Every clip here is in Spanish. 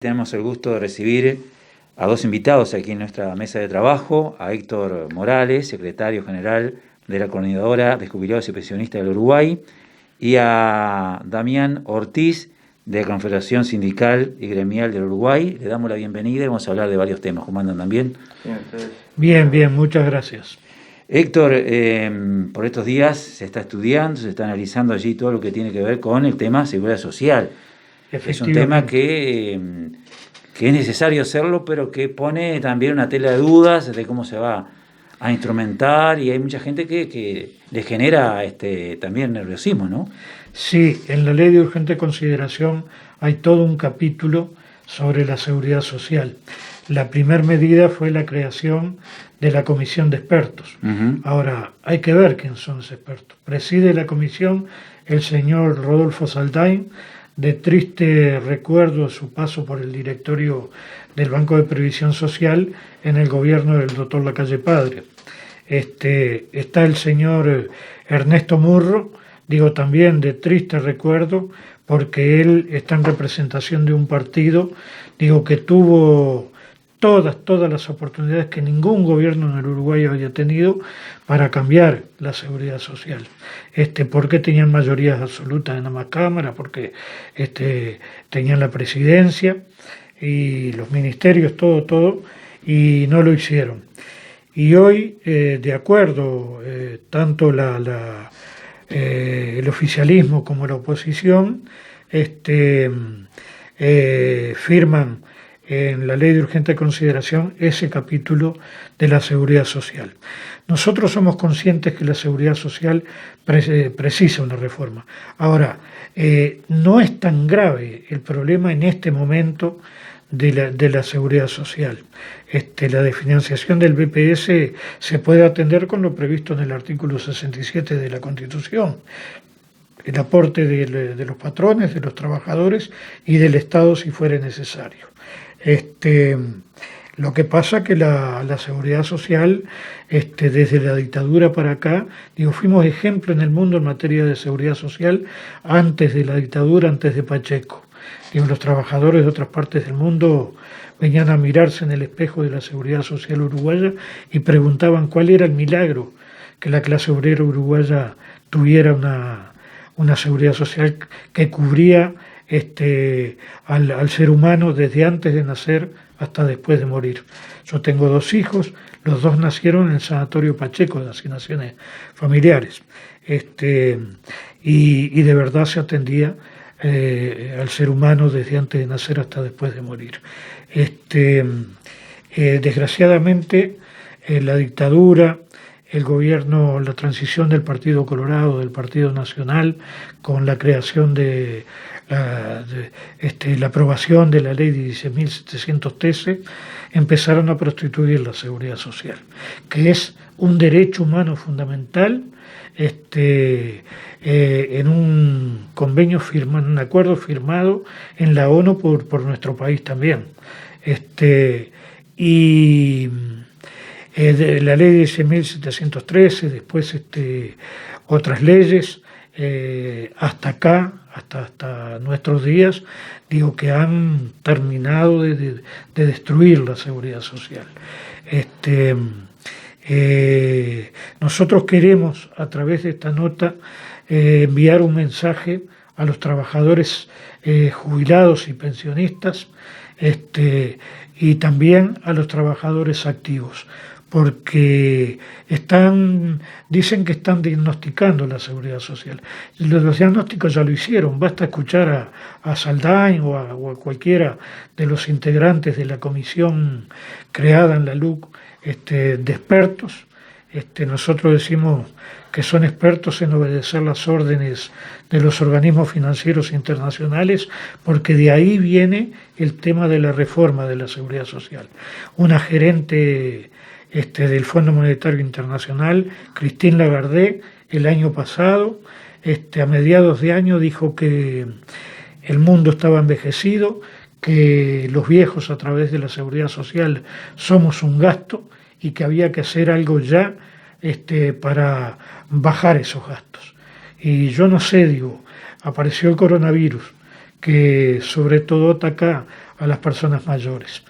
Tenemos el gusto de recibir a dos invitados aquí en nuestra mesa de trabajo, a Héctor Morales, secretario general de la Coordinadora de Jubilados y Pensionistas del Uruguay, y a Damián Ortiz, de la Confederación Sindical y Gremial del Uruguay. Le damos la bienvenida y vamos a hablar de varios temas. ¿Cómo andan también? Bien, bien, muchas gracias. Héctor, por estos días se está estudiando, se está analizando allí todo lo que tiene que ver con el tema seguridad social. Es un tema que es necesario hacerlo, pero que pone también una tela de dudas de cómo se va a instrumentar, y hay mucha gente que le genera también nerviosismo, ¿no? Sí, en la ley de urgente consideración hay todo un capítulo sobre la seguridad social. La primera medida fue la creación de la comisión de expertos. Ahora, hay que ver quién son esos expertos. Preside la comisión el señor Rodolfo Saldain, de triste recuerdo de su paso por el directorio del Banco de Previsión Social en el gobierno del doctor Lacalle Padre. Está el señor Ernesto Murro, digo también de triste recuerdo, porque él está en representación de un partido, digo que tuvo todas las oportunidades que ningún gobierno en el Uruguay había tenido para cambiar la seguridad social. Porque tenían mayorías absolutas en ambas cámaras, porque tenían la presidencia y los ministerios, todo, y no lo hicieron. Y hoy, de acuerdo, tanto el oficialismo como la oposición firman en la ley de urgente consideración ese capítulo de la seguridad social. Nosotros somos conscientes que la seguridad social precisa una reforma. Ahora, no es tan grave el problema en este momento de la seguridad social. La desfinanciación del BPS se puede atender con lo previsto en el artículo 67 de la Constitución. El aporte de los patrones, de los trabajadores y del Estado si fuere necesario. Lo que pasa que la seguridad social, desde la dictadura para acá, fuimos ejemplo en el mundo en materia de seguridad social antes de la dictadura, antes de Pacheco. Los trabajadores de otras partes del mundo venían a mirarse en el espejo de la seguridad social uruguaya y preguntaban cuál era el milagro que la clase obrera uruguaya tuviera una seguridad social que cubría al ser humano desde antes de nacer hasta después de morir. Yo tengo dos hijos, los dos nacieron en el Sanatorio Pacheco de Asignaciones Familiares, y de verdad se atendía al ser humano desde antes de nacer hasta después de morir. Desgraciadamente, la dictadura, el gobierno, la transición del Partido Colorado, del Partido Nacional, con la creación de la aprobación de la ley 16.713, empezaron a prostituir la seguridad social, que es un derecho humano fundamental, en un convenio firmado, en un acuerdo firmado en la ONU por nuestro país también. De la ley 16.713, después otras leyes, hasta acá, hasta nuestros días, que han terminado de destruir la seguridad social. Nosotros queremos, a través de esta nota, enviar un mensaje a los trabajadores jubilados y pensionistas, y también a los trabajadores activos, porque dicen que están diagnosticando la seguridad social. Los diagnósticos ya lo hicieron, basta escuchar a Saldain o a cualquiera de los integrantes de la comisión creada en la LUC, de expertos. Nosotros decimos que son expertos en obedecer las órdenes de los organismos financieros internacionales, porque de ahí viene el tema de la reforma de la seguridad social. Una gerente del Fondo Monetario Internacional, Christine Lagarde, el año pasado, a mediados de año, dijo que el mundo estaba envejecido, que los viejos a través de la seguridad social somos un gasto y que había que hacer algo ya para bajar esos gastos. Y yo no sé, apareció el coronavirus, que sobre todo ataca a las personas mayores.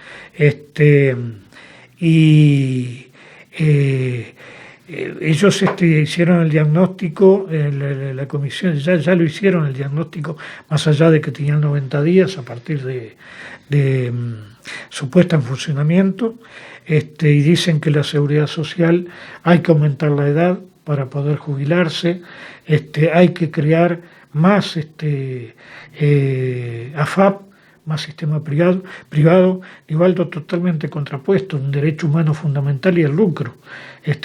Y ellos hicieron el diagnóstico, la comisión ya lo hicieron el diagnóstico, más allá de que tenían 90 días a partir de su puesta en funcionamiento, y dicen que la seguridad social hay que aumentar la edad para poder jubilarse, hay que crear más AFAP, más sistema privado, igual totalmente contrapuesto, un derecho humano fundamental y el lucro.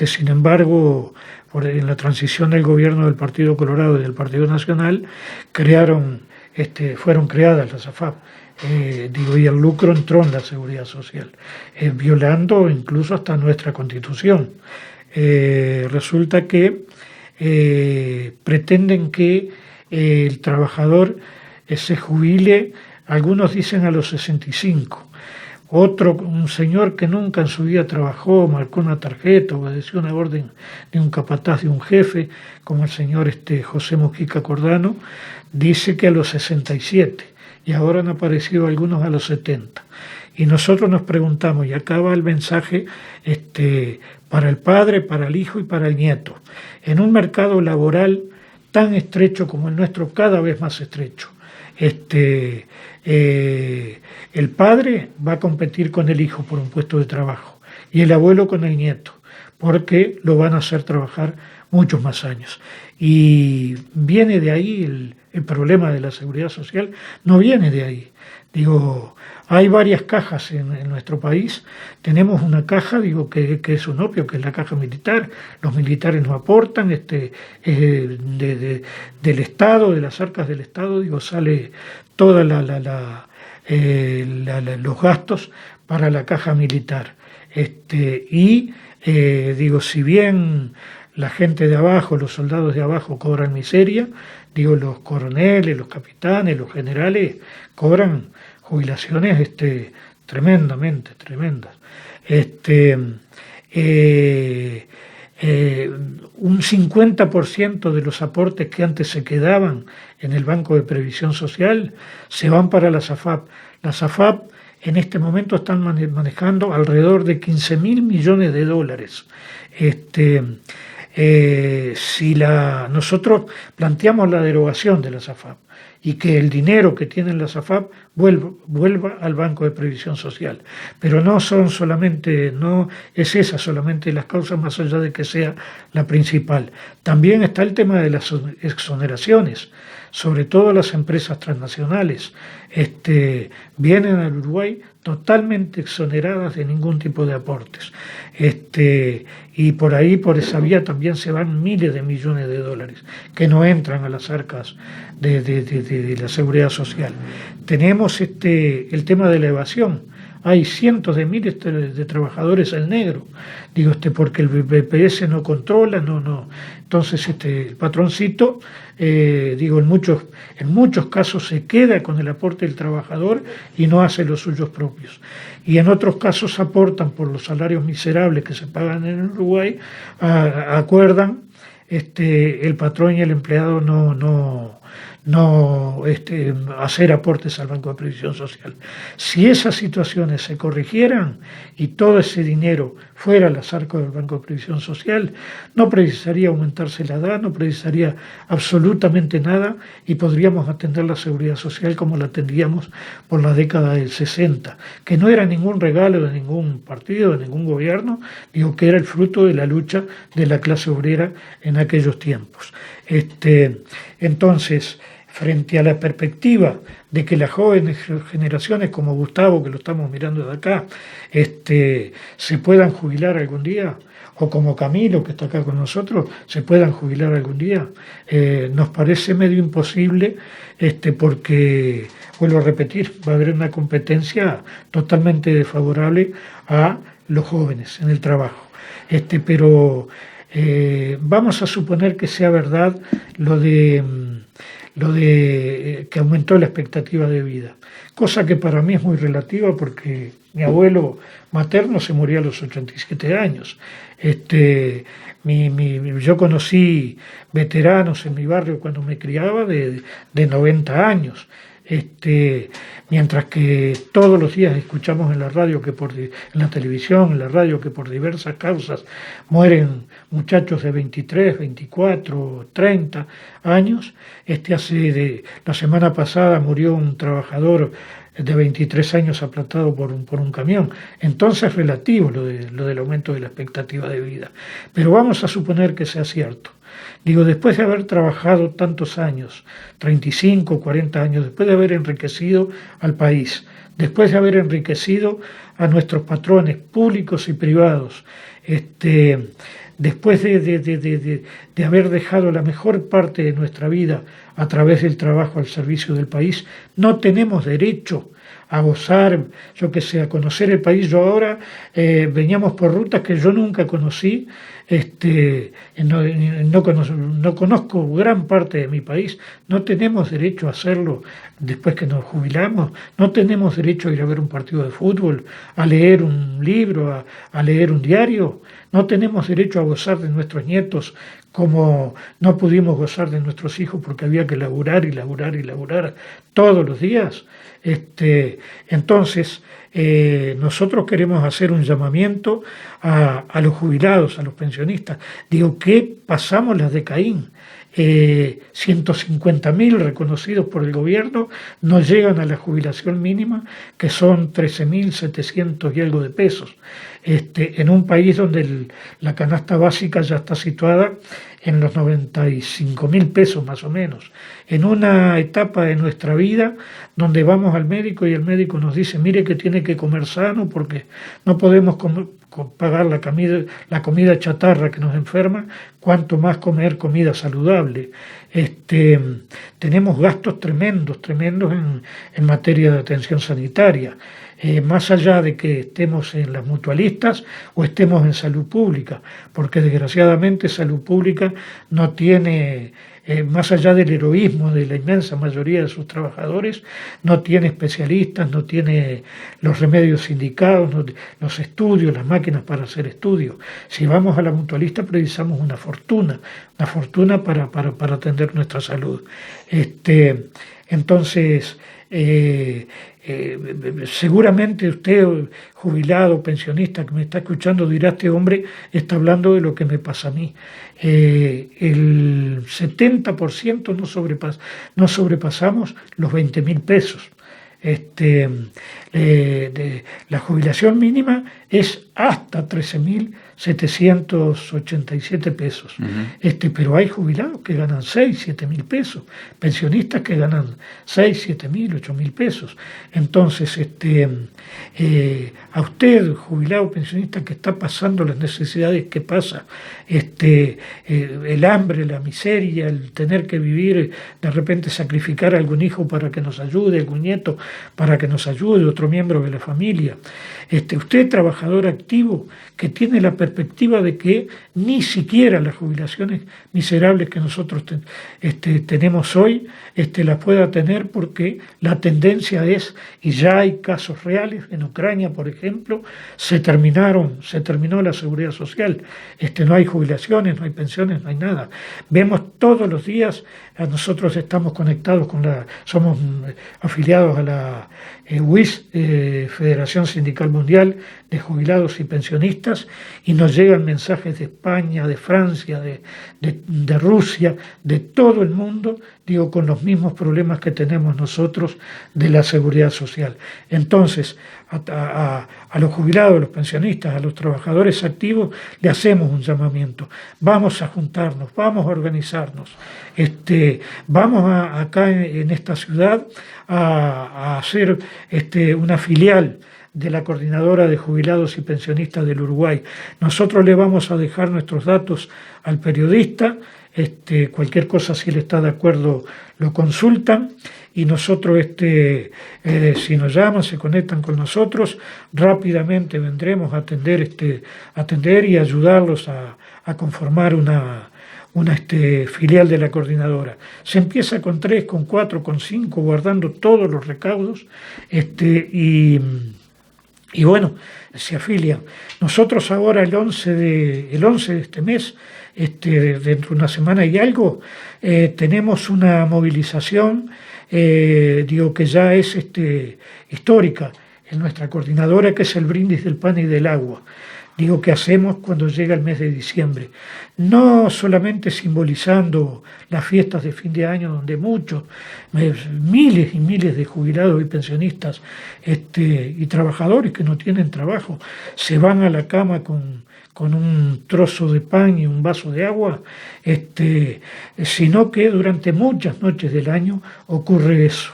Sin embargo, en la transición del gobierno del Partido Colorado y del Partido Nacional, fueron creadas las AFAP. Y el lucro entró en la seguridad social, violando incluso hasta nuestra Constitución. Resulta que pretenden que el trabajador se jubile, algunos dicen a los 65. Un señor que nunca en su vida trabajó, marcó una tarjeta, obedeció una orden de un capataz, de un jefe, como el señor José Mujica Cordano, dice que a los 67, y ahora han aparecido algunos a los 70. Y nosotros nos preguntamos, y acá va el mensaje para el padre, para el hijo y para el nieto, en un mercado laboral tan estrecho como el nuestro, cada vez más estrecho, el padre va a competir con el hijo por un puesto de trabajo y el abuelo con el nieto, porque lo van a hacer trabajar muchos más años. Y viene de ahí el problema de la seguridad social, no viene de ahí. Hay varias cajas en nuestro país. Tenemos una caja, que es un opio, que es la caja militar. Los militares nos aportan, del Estado, de las arcas del Estado, sale toda los gastos para la caja militar. Si bien la gente de abajo, los soldados de abajo cobran miseria, los coroneles, los capitanes, los generales cobran jubilaciones tremendamente tremendas. Un 50% de los aportes que antes se quedaban en el Banco de Previsión Social se van para las AFAP. Las AFAP en este momento están manejando alrededor de 15.000 millones de dólares. Nosotros planteamos la derogación de las AFAP y que el dinero que tienen las AFAP vuelva al Banco de Previsión Social. Pero no es esa solamente las causas, más allá de que sea la principal. También está el tema de las exoneraciones, sobre todo las empresas transnacionales. Vienen al Uruguay totalmente exoneradas de ningún tipo de aportes. Y por esa vía también se van miles de millones de dólares que no entran a las arcas de la seguridad social. Tenemos el tema de la evasión. Hay cientos de miles de trabajadores en negro, porque el BPS no controla, no. Entonces el patroncito, en muchos casos se queda con el aporte del trabajador y no hace los suyos propios. Y en otros casos aportan por los salarios miserables que se pagan en Uruguay, acuerdan, el patrón y el empleado no hacer aportes al Banco de Previsión Social. Si esas situaciones se corrigieran y todo ese dinero fuera a las arcas del Banco de Previsión Social, no precisaría aumentarse la edad, no precisaría absolutamente nada y podríamos atender la seguridad social como la atendíamos por la década del 60, que no era ningún regalo de ningún partido, de ningún gobierno, que era el fruto de la lucha de la clase obrera en aquellos tiempos. Entonces, frente a la perspectiva de que las jóvenes generaciones como Gustavo, que lo estamos mirando de acá, se puedan jubilar algún día, o como Camilo, que está acá con nosotros, se puedan jubilar algún día, nos parece medio imposible, porque, vuelvo a repetir, va a haber una competencia totalmente desfavorable a los jóvenes en el trabajo. Pero vamos a suponer que sea verdad lo de que aumentó la expectativa de vida, cosa que para mí es muy relativa porque mi abuelo materno se murió a los 87 años. Yo conocí veteranos en mi barrio cuando me criaba de 90 años. Mientras que todos los días escuchamos en la radio en la televisión, en la radio, que por diversas causas mueren muchachos de 23, 24, 30 años. La semana pasada murió un trabajador de 23 años aplastado por un camión. Entonces es relativo lo del aumento de la expectativa de vida. Pero vamos a suponer que sea cierto. Digo, después de haber trabajado tantos años, 35, 40 años, después de haber enriquecido al país, después de haber enriquecido a nuestros patrones públicos y privados, después de haber dejado la mejor parte de nuestra vida a través del trabajo al servicio del país, no tenemos derecho a gozar, yo que sé, a conocer el país. Yo ahora veníamos por rutas que yo nunca conocí, no conozco gran parte de mi país. No tenemos derecho a hacerlo después que nos jubilamos. No tenemos derecho a ir a ver un partido de fútbol, a leer un libro, a leer un diario. No tenemos derecho a gozar de nuestros nietos como no pudimos gozar de nuestros hijos porque había que laburar y laburar y laburar todos los días. Entonces, nosotros queremos hacer un llamamiento a los jubilados, a los pensionistas. Digo, que pasamos las de Caín. 150.000 reconocidos por el gobierno no llegan a la jubilación mínima, que son 13.700 y algo de pesos. En un país donde la canasta básica ya está situada en los 95.000 pesos más o menos, en una etapa de nuestra vida donde vamos al médico y el médico nos dice, mire que tiene que comer sano porque no podemos pagar la comida chatarra que nos enferma, cuanto más comer comida saludable. Tenemos gastos tremendos en materia de atención sanitaria. Más allá de que estemos en las mutualistas o estemos en salud pública, porque desgraciadamente salud pública no tiene, más allá del heroísmo de la inmensa mayoría de sus trabajadores, no tiene especialistas, no tiene los remedios indicados, los estudios, las máquinas para hacer estudios. Si vamos a la mutualista precisamos una fortuna para atender nuestra salud. Entonces, seguramente usted, jubilado, pensionista, que me está escuchando, dirá, este hombre está hablando de lo que me pasa a mí. El 70% no sobrepasamos los 20.000 pesos. La jubilación mínima es hasta 13.787 pesos. Pero hay jubilados que ganan 6, 7.000 pesos, pensionistas que ganan 6, 7.000, 8.000 pesos. Entonces, a usted, jubilado, pensionista, que está pasando las necesidades que pasa, el hambre, la miseria, el tener que vivir, de repente sacrificar a algún hijo para que nos ayude, algún nieto para que nos ayude, otro miembro de la familia. Usted, trabajador activo, que tiene la perspectiva de que ni siquiera las jubilaciones miserables que nosotros tenemos hoy las pueda tener, porque la tendencia es, y ya hay casos reales, en Ucrania, por ejemplo, se terminó la seguridad social, no hay jubilaciones, no hay pensiones, no hay nada. Vemos todos los días, nosotros estamos conectados somos afiliados a la UIS, Federación Sindical Mundial de Jubilados y Pensionistas, y nos llegan mensajes de España, de Francia, de Rusia, de todo el mundo, digo, con los mismos problemas que tenemos nosotros de la seguridad social. Entonces, a los jubilados, a los pensionistas, a los trabajadores activos, le hacemos un llamamiento. Vamos a juntarnos, vamos a organizarnos. Vamos acá en esta ciudad a hacer una filial de la Coordinadora de Jubilados y Pensionistas del Uruguay. Nosotros le vamos a dejar nuestros datos al periodista, cualquier cosa, si él está de acuerdo, lo consultan, y nosotros, si nos llaman, se conectan con nosotros, rápidamente vendremos a atender y ayudarlos a conformar una filial de la coordinadora. Se empieza con 3, con 4, con 5, guardando todos los recaudos, y y bueno, se afilian. Nosotros ahora el 11 de este mes, dentro de una semana y algo, tenemos una movilización, que ya es histórica en nuestra coordinadora, que es el brindis del pan y del agua. Que hacemos cuando llega el mes de diciembre, no solamente simbolizando las fiestas de fin de año, donde muchos, miles y miles de jubilados y pensionistas y trabajadores que no tienen trabajo, se van a la cama con un trozo de pan y un vaso de agua, sino que durante muchas noches del año ocurre eso.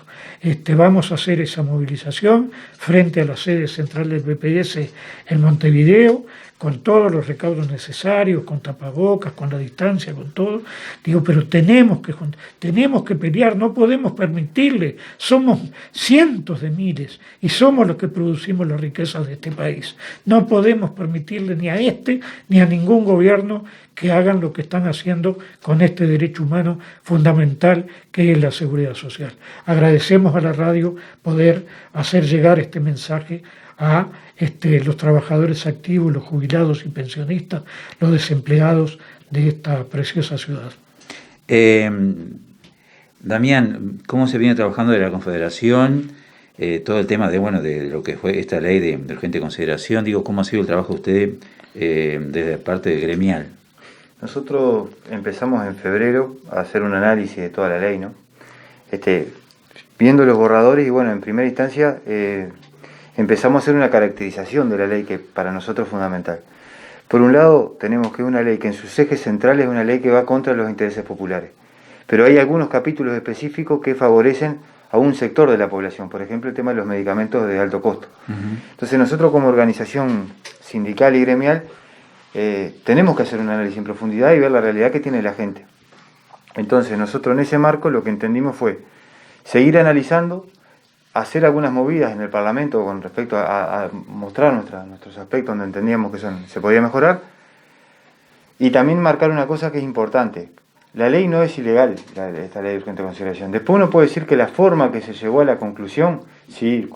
Vamos a hacer esa movilización frente a la sede central del BPS en Montevideo, con todos los recaudos necesarios, con tapabocas, con la distancia, con todo. Pero tenemos que pelear, no podemos permitirle. Somos cientos de miles y somos los que producimos las riquezas de este país. No podemos permitirle ni a ni a ningún gobierno que hagan lo que están haciendo con este derecho humano fundamental que es la seguridad social. Agradecemos a la radio poder hacer llegar este mensaje a los trabajadores activos, los jubilados y pensionistas, los desempleados de esta preciosa ciudad. Damián, ¿cómo se viene trabajando de la Confederación? Todo el tema de lo que fue esta ley de urgente consideración, ¿cómo ha sido el trabajo de usted desde parte gremial? Nosotros empezamos en febrero a hacer un análisis de toda la ley, ¿no? Viendo los borradores y en primera instancia empezamos a hacer una caracterización de la ley que para nosotros es fundamental. Por un lado tenemos que una ley que en sus ejes centrales es una ley que va contra los intereses populares, pero hay algunos capítulos específicos que favorecen a un sector de la población, por ejemplo el tema de los medicamentos de alto costo. Entonces nosotros como organización sindical y gremial tenemos que hacer un análisis en profundidad y ver la realidad que tiene la gente. Entonces nosotros en ese marco lo que entendimos fue seguir analizando, hacer algunas movidas en el Parlamento con respecto a mostrar nuestros aspectos donde entendíamos que se podía mejorar, y también marcar una cosa que es importante. La ley no es ilegal, esta ley de urgente consideración. Después uno puede decir que la forma que se llegó a la conclusión, sí,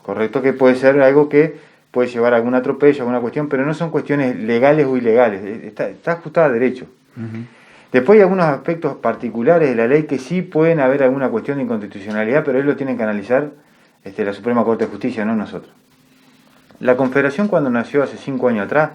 correcto, que puede ser algo que puede llevar a algún atropello, alguna cuestión, pero no son cuestiones legales o ilegales, está ajustada a derecho. Después hay algunos aspectos particulares de la ley que sí pueden haber alguna cuestión de inconstitucionalidad, pero él lo tienen que analizar la Suprema Corte de Justicia, no nosotros. La Confederación, cuando nació hace 5 años atrás,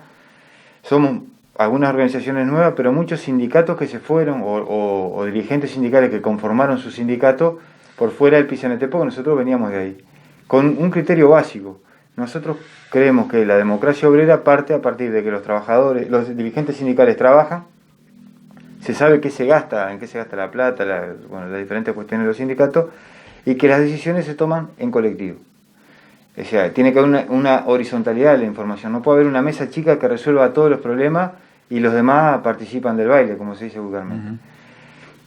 somos algunas organizaciones nuevas, pero muchos sindicatos que se fueron o dirigentes sindicales que conformaron su sindicato por fuera del PCNT, porque nosotros veníamos de ahí, con un criterio básico. Nosotros creemos que la democracia obrera parte a partir de que los trabajadores, los dirigentes sindicales trabajan, se sabe en qué se gasta la plata, las diferentes cuestiones de los sindicatos, y que las decisiones se toman en colectivo. O sea, tiene que haber una horizontalidad de la información. No puede haber una mesa chica que resuelva todos los problemas y los demás participan del baile, como se dice vulgarmente.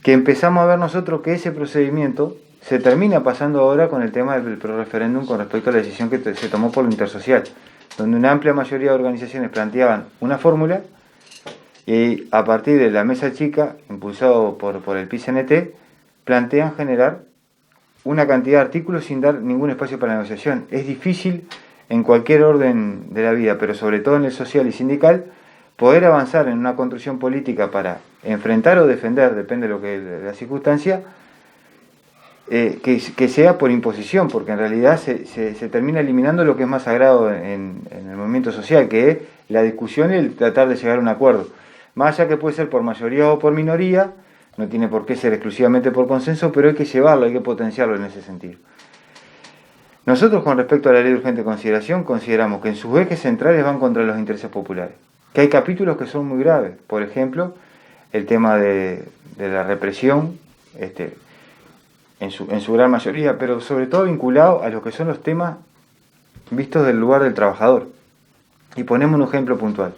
Que empezamos a ver nosotros que ese procedimiento se termina pasando ahora con el tema del pro-referéndum con respecto a la decisión que se tomó por lo intersocial, donde una amplia mayoría de organizaciones planteaban una fórmula y a partir de la mesa chica, impulsado por el PCNT, plantean generar una cantidad de artículos sin dar ningún espacio para la negociación. Es difícil en cualquier orden de la vida, pero sobre todo en el social y sindical, poder avanzar en una construcción política para enfrentar o defender, depende de lo que la circunstancia, que sea por imposición, porque en realidad se termina eliminando lo que es más sagrado en el movimiento social, que es la discusión y el tratar de llegar a un acuerdo. Más allá que puede ser por mayoría o por minoría, no tiene por qué ser exclusivamente por consenso, pero hay que llevarlo, hay que potenciarlo en ese sentido. Nosotros, con respecto a la ley de urgente consideración, consideramos que en sus ejes centrales van contra los intereses populares, que hay capítulos que son muy graves, por ejemplo, el tema de la represión, en su gran mayoría, pero sobre todo vinculado a lo que son los temas vistos del lugar del trabajador. Y ponemos un ejemplo puntual.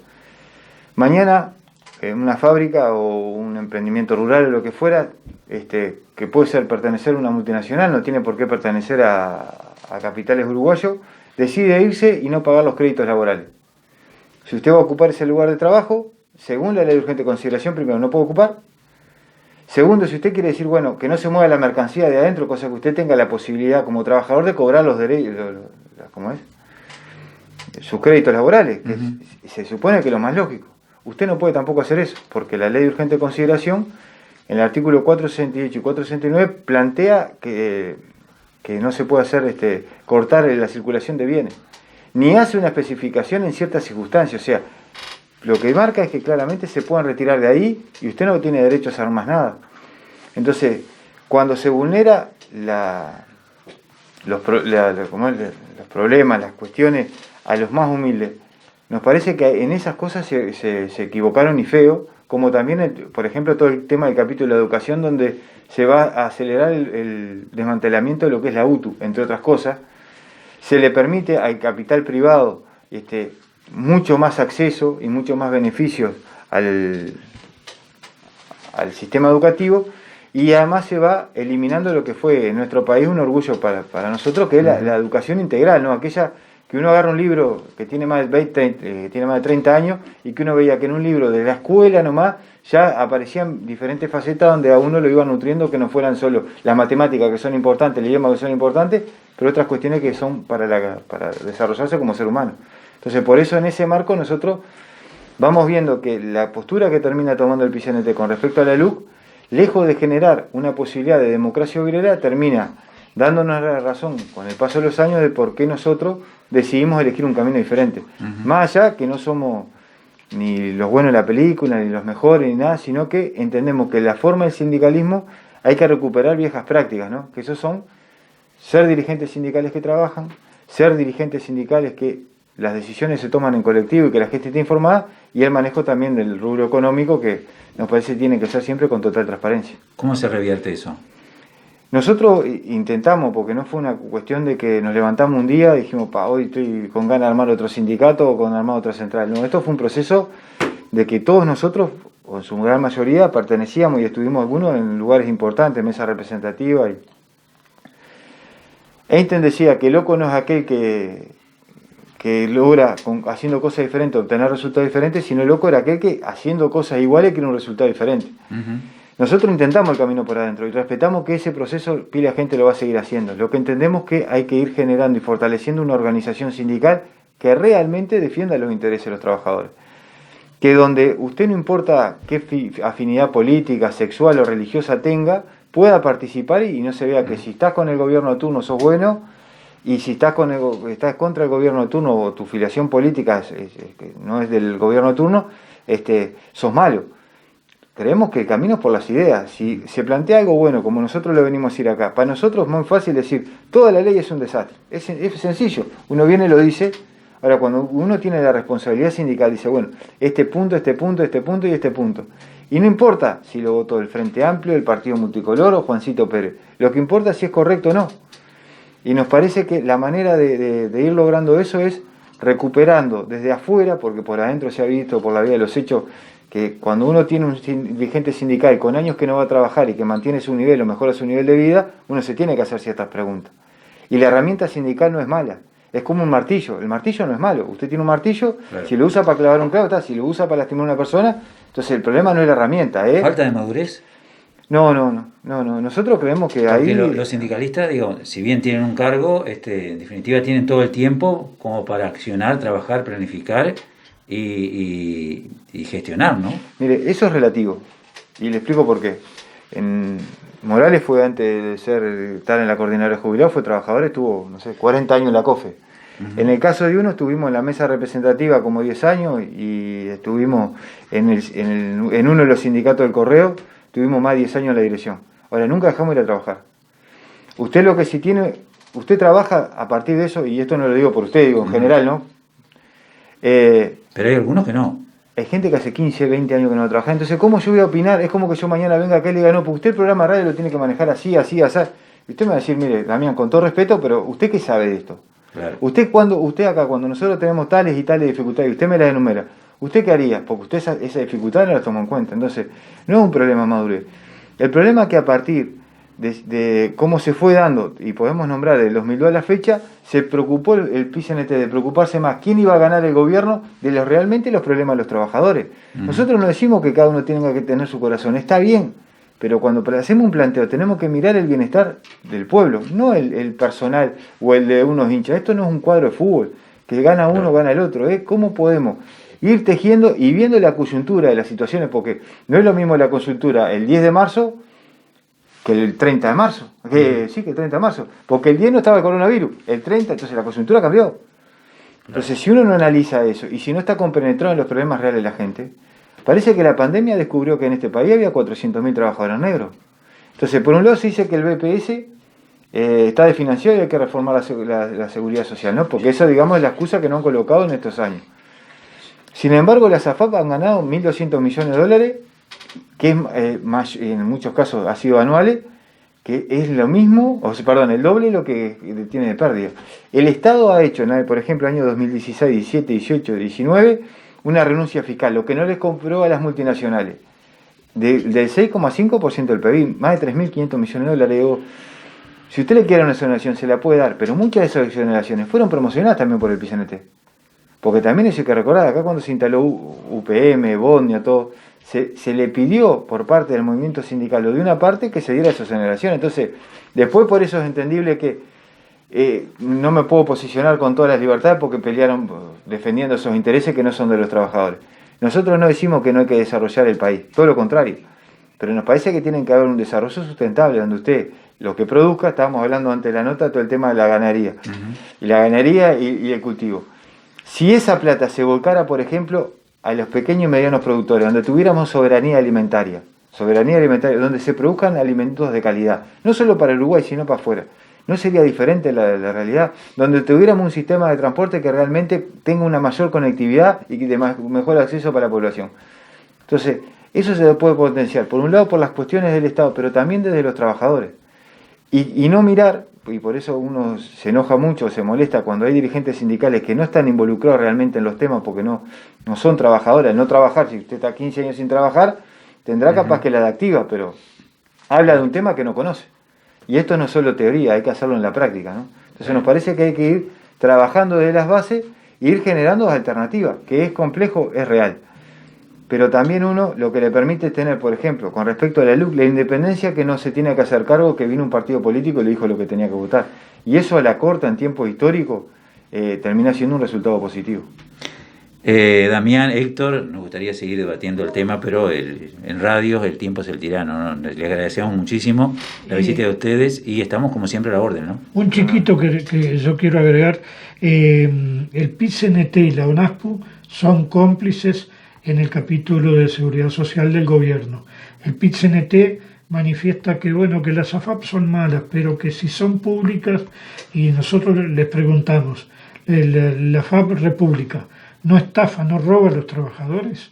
Mañana, en una fábrica o un emprendimiento rural o lo que fuera, que puede pertenecer a una multinacional, no tiene por qué pertenecer a capitales uruguayos, decide irse y no pagar los créditos laborales. Si usted va a ocupar ese lugar de trabajo, según la ley de urgente consideración, primero, no puede ocupar. Segundo, si usted quiere decir, que no se mueva la mercancía de adentro, cosa que usted tenga la posibilidad como trabajador de cobrar los derechos, ¿cómo es? sus créditos laborales, que se supone que es lo más lógico. Usted no puede tampoco hacer eso, porque la ley de urgente consideración, en el artículo 468 y 469, plantea que no se puede hacer cortar la circulación de bienes, ni hace una especificación en ciertas circunstancias. O sea, lo que marca es que claramente se puedan retirar de ahí y usted no tiene derecho a hacer más nada. Entonces, cuando se vulnera los problemas, las cuestiones a los más humildes, nos parece que en esas cosas se equivocaron y feo, como también, por ejemplo, todo el tema del capítulo de la educación, donde se va a acelerar el desmantelamiento de lo que es la UTU, entre otras cosas. Se le permite al capital privado mucho más acceso y mucho más beneficios al sistema educativo, y además se va eliminando lo que fue en nuestro país un orgullo para nosotros, que es la educación integral, ¿no? Aquella que uno agarra un libro que tiene más de 30 años y que uno veía que en un libro de la escuela nomás ya aparecían diferentes facetas donde a uno lo iban nutriendo, que no fueran solo las matemáticas, que son importantes, el idioma, que son importantes, pero otras cuestiones que son para desarrollarse como ser humano. Entonces, por eso en ese marco nosotros vamos viendo que la postura que termina tomando el PCNT con respecto a la LUC, lejos de generar una posibilidad de democracia obrera, termina dándonos la razón con el paso de los años de por qué nosotros decidimos elegir un camino diferente. Más allá que no somos ni los buenos de la película, ni los mejores, ni nada, sino que entendemos que la forma del sindicalismo hay que recuperar viejas prácticas, ¿no? Que esos son ser dirigentes sindicales que trabajan, ser dirigentes sindicales que las decisiones se toman en colectivo y que la gente esté informada, y el manejo también del rubro económico, que nos parece que tiene que ser siempre con total transparencia. ¿Cómo se revierte eso? Nosotros intentamos, porque no fue una cuestión de que nos levantamos un día y dijimos, hoy estoy con ganas de armar otro sindicato o con armar otra central. No, esto fue un proceso de que todos nosotros, o en su gran mayoría, pertenecíamos y estuvimos algunos en lugares importantes, mesa representativa. Einstein decía que loco no es aquel que logra, haciendo cosas diferentes, obtener resultados diferentes, sino loco era aquel que, haciendo cosas iguales, quiere un resultado diferente. Nosotros intentamos el camino por adentro y respetamos que ese proceso pila gente lo va a seguir haciendo. Lo que entendemos que hay que ir generando y fortaleciendo una organización sindical que realmente defienda los intereses de los trabajadores. Que donde usted, no importa qué afinidad política, sexual o religiosa tenga, pueda participar y no se vea que si estás con el gobierno de turno sos bueno, y si estás contra el gobierno de turno o tu filiación política no es del gobierno de turno, sos malo. Creemos que el camino es por las ideas. Si se plantea algo bueno, como nosotros lo venimos a decir acá, para nosotros es muy fácil decir, toda la ley es un desastre. Es sencillo. Uno viene y lo dice. Ahora, cuando uno tiene la responsabilidad sindical, dice, bueno, este punto y este punto. Y no importa si lo votó el Frente Amplio, el Partido Multicolor o Juancito Pérez. Lo que importa es si es correcto o no. Y nos parece que la manera de ir logrando eso es recuperando desde afuera, porque por adentro se ha visto por la vía de los hechos, que cuando uno tiene un dirigente sindical con años que no va a trabajar y que mantiene su nivel o mejora su nivel de vida, uno se tiene que hacer ciertas preguntas. Y la herramienta sindical no es mala, es como un martillo. El martillo no es malo. Usted tiene un martillo, claro. Si lo usa para clavar un clavo, está. Si lo usa para lastimar a una persona, entonces el problema no es la herramienta. ¿Falta de madurez? No. Nosotros creemos que porque ahí... Los sindicalistas, digo, si bien tienen un cargo, en definitiva tienen todo el tiempo como para accionar, trabajar, planificar y gestionar, ¿no? Mire, eso es relativo. Y le explico por qué. Morales fue, antes de estar en la coordinadora de jubilados, fue trabajador, estuvo, 40 años en la COFE. En el caso de uno, estuvimos en la mesa representativa como 10 años y estuvimos en uno de los sindicatos del correo, tuvimos más de 10 años en la dirección. Ahora, nunca dejamos de ir a trabajar. Usted lo que sí tiene, usted trabaja a partir de eso, y esto no lo digo por usted, digo en general, ¿no? Pero hay algunos que no. Hay gente que hace 15, 20 años que no trabaja. Entonces, ¿cómo yo voy a opinar? Es como que yo mañana venga acá y le diga, no, pues usted el programa de radio lo tiene que manejar así. Y usted me va a decir, mire, Damián, con todo respeto, pero ¿usted qué sabe de esto? Claro. Usted acá, cuando nosotros tenemos tales y tales dificultades, y usted me las enumera, ¿usted qué haría? Porque usted esa dificultad no la toma en cuenta. Entonces, no es un problema de madurez. El problema es que a partir de cómo se fue dando, y podemos nombrar del 2002 a la fecha, se preocupó el PCNT de preocuparse más quién iba a ganar el gobierno de realmente los problemas de los trabajadores. Nosotros no decimos que cada uno tenga que tener su corazón, está bien, pero cuando hacemos un planteo tenemos que mirar el bienestar del pueblo, no el personal o el de unos hinchas. Esto no es un cuadro de fútbol, que gana uno, gana el otro. ¿Cómo podemos ir tejiendo y viendo la coyuntura de las situaciones? Porque no es lo mismo la coyuntura el 10 de marzo que el 30 de marzo. Que el 30 de marzo. Porque el 10 no estaba el coronavirus, el 30, entonces la coyuntura cambió. Entonces, si uno no analiza eso y si no está compenetrado en los problemas reales de la gente, parece que la pandemia descubrió que en este país había 400.000 trabajadores negros. Entonces, por un lado se dice que el BPS está desfinanciado y hay que reformar la seguridad social, ¿no? Porque eso, digamos, es la excusa que no han colocado en estos años. Sin embargo, las AFAP han ganado 1.200 millones de dólares, que es más, en muchos casos ha sido anuales, que es lo mismo, el doble de lo que tiene de pérdida. El Estado ha hecho, por ejemplo, en el año 2016, 17, 18, 19, una renuncia fiscal, lo que no les compró a las multinacionales, del 6,5% del PIB, más de 3.500 millones de dólares. Digo, si usted le quiere una exoneración, se la puede dar, pero muchas de esas exoneraciones fueron promocionadas también por el PIT-CNT. Porque también eso hay que recordar, acá cuando se instaló UPM, Bosnia, todo, se le pidió por parte del movimiento sindical o de una parte que se diera esa exoneración. Entonces, después por eso es entendible que no me puedo posicionar con todas las libertades porque pelearon defendiendo esos intereses que no son de los trabajadores. Nosotros no decimos que no hay que desarrollar el país, todo lo contrario. Pero nos parece que tiene que haber un desarrollo sustentable donde usted lo que produzca, estábamos hablando antes de la nota, todo el tema de la ganadería. Y la ganadería y el cultivo. Si esa plata se volcara, por ejemplo, a los pequeños y medianos productores, donde tuviéramos soberanía alimentaria, donde se produzcan alimentos de calidad, no solo para Uruguay, sino para afuera, ¿no sería diferente la realidad? Donde tuviéramos un sistema de transporte que realmente tenga una mayor conectividad y de mejor acceso para la población. Entonces, eso se puede potenciar, por un lado por las cuestiones del Estado, pero también desde los trabajadores. Y no mirar, y por eso uno se enoja mucho, se molesta cuando hay dirigentes sindicales que no están involucrados realmente en los temas porque no son trabajadores. Al no trabajar, si usted está 15 años sin trabajar, tendrá capaz que la de activa, pero habla de un tema que no conoce. Y esto no es solo teoría, hay que hacerlo en la práctica, ¿no? Entonces nos parece que hay que ir trabajando desde las bases e ir generando alternativas, que es complejo, es real. Pero también uno lo que le permite es tener, por ejemplo, con respecto a la LUC, la independencia que no se tiene que hacer cargo que vino un partido político y le dijo lo que tenía que votar. Y eso a la corta, en tiempo histórico, termina siendo un resultado positivo. Damián, Héctor, nos gustaría seguir debatiendo el tema, pero en radio el tiempo es el tirano, ¿no? Les agradecemos muchísimo la visita de ustedes y estamos como siempre a la orden, ¿no? Un chiquito que yo quiero agregar, el PIT-CNT y la ONASPU son cómplices en el capítulo de Seguridad Social del gobierno. El PIT-CNT manifiesta que que las AFAP son malas, pero que si son públicas, y nosotros les preguntamos, la AFAP República no estafa, no roba a los trabajadores,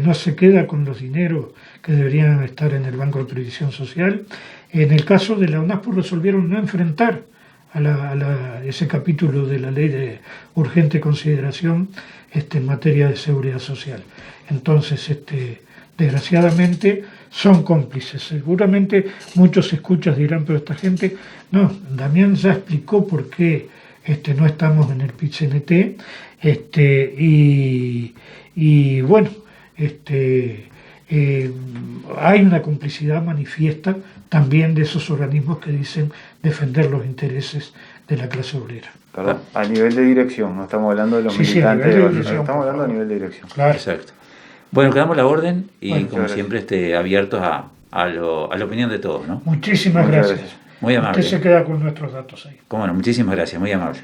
no se queda con los dineros que deberían estar en el Banco de Previsión Social. En el caso de la ONASPU resolvieron no enfrentar a ese capítulo de la ley de urgente consideración en materia de seguridad social. Entonces, desgraciadamente, son cómplices. Seguramente muchos escuchas dirán, pero esta gente, no, Damián ya explicó por qué no estamos en el PIT-CNT, y bueno, hay una complicidad manifiesta también de esos organismos que dicen defender los intereses de la clase obrera. Perdón, a nivel de dirección, no estamos hablando de los militantes, estamos hablando a nivel de dirección. Claro. Exacto. Bueno, quedamos la orden y como siempre abiertos a la opinión de todos, ¿no? Muchísimas gracias. Muy amable. Usted se queda con nuestros datos ahí. Cómo no, muchísimas gracias, muy amable.